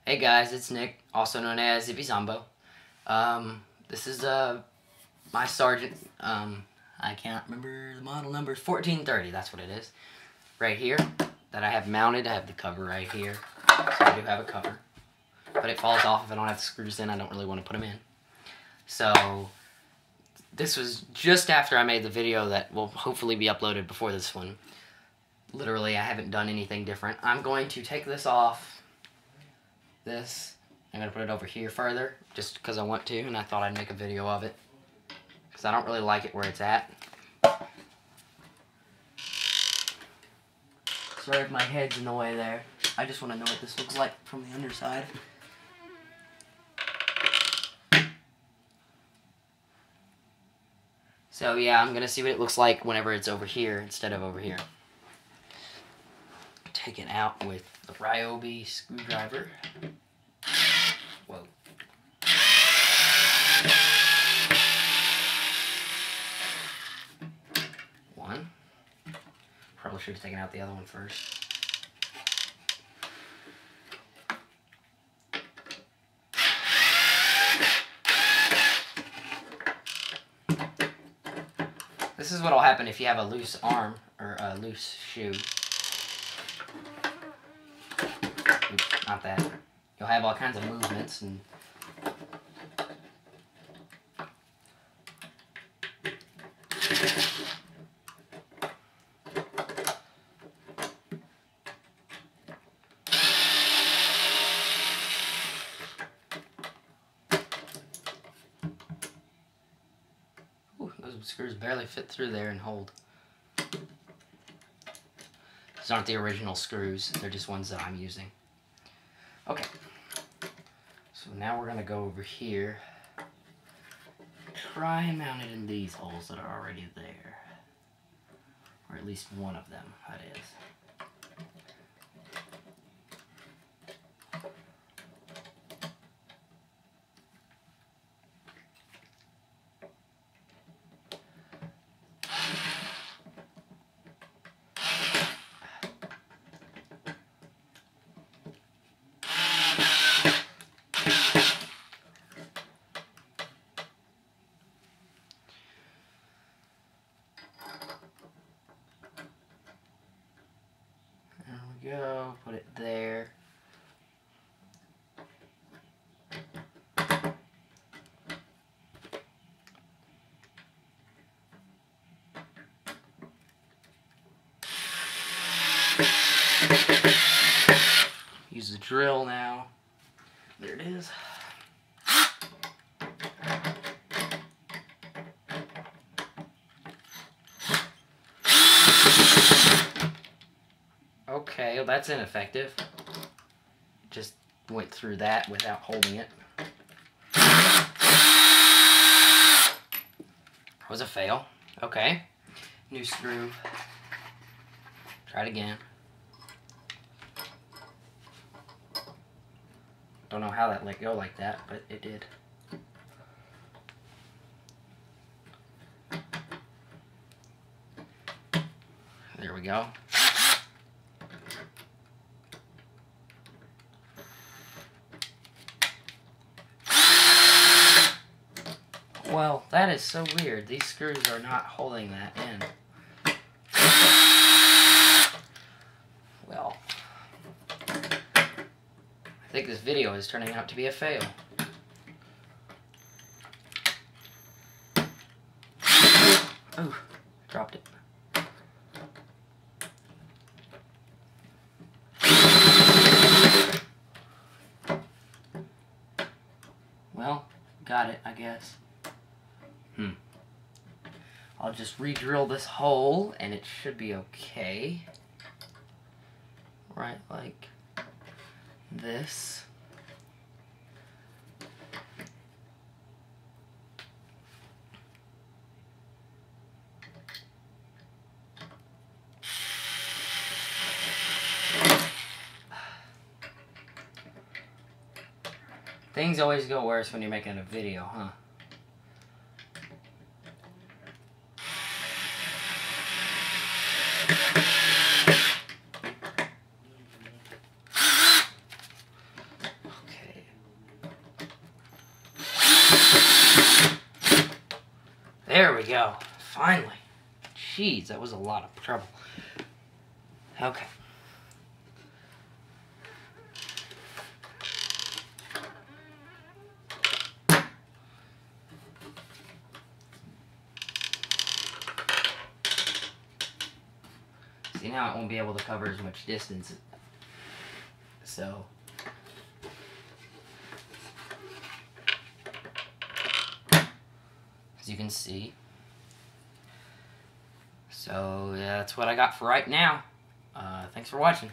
Hey guys, it's Nick, also known as Zippy Zombo. This is my Sargent, I can't remember the model number, 1430, that's what it is. Right here, that I have mounted. I have the cover right here, so I do have a cover. But it falls off if I don't have the screws in. I don't really want to put them in. So, this was just after I made the video that will hopefully be uploaded before this one. Literally, I haven't done anything different. I'm going to take this off. I'm going to put it over here further, just because I want to, and I thought I'd make a video of it. Because I don't really like it where it's at. Sorry if my head's in the way there. I just want to know what this looks like from the underside. So yeah, I'm going to see what it looks like whenever it's over here instead of over here. Take it out with the Ryobi screwdriver. Whoa. One. Probably should have taken out the other one first. This is what will happen if you have a loose arm or a loose shoe. Oops, not that. You'll have all kinds of movements and those screws barely fit through there and hold. These aren't the original screws, they're just ones that I'm using. Okay, so now we're going to go over here, try and mount it in these holes that are already there, or at least one of them, that is. Go, put it there. Use the drill now. There it is. Okay, well that's ineffective. Just went through that without holding it. That was a fail. Okay. New screw. Try it again. Don't know how that let go like that, but it did. There we go. Well, that is so weird. These screws are not holding that in. Well, I think this video is turning out to be a fail. Oh, dropped it. Well, got it, I guess. I'll just re-drill this hole and it should be okay. Right, like this. Things always go worse when you're making a video, huh? Finally. Jeez, that was a lot of trouble. Okay. See, now it won't be able to cover as much distance. So, as you can see. So, yeah, that's what I got for right now. Thanks for watching.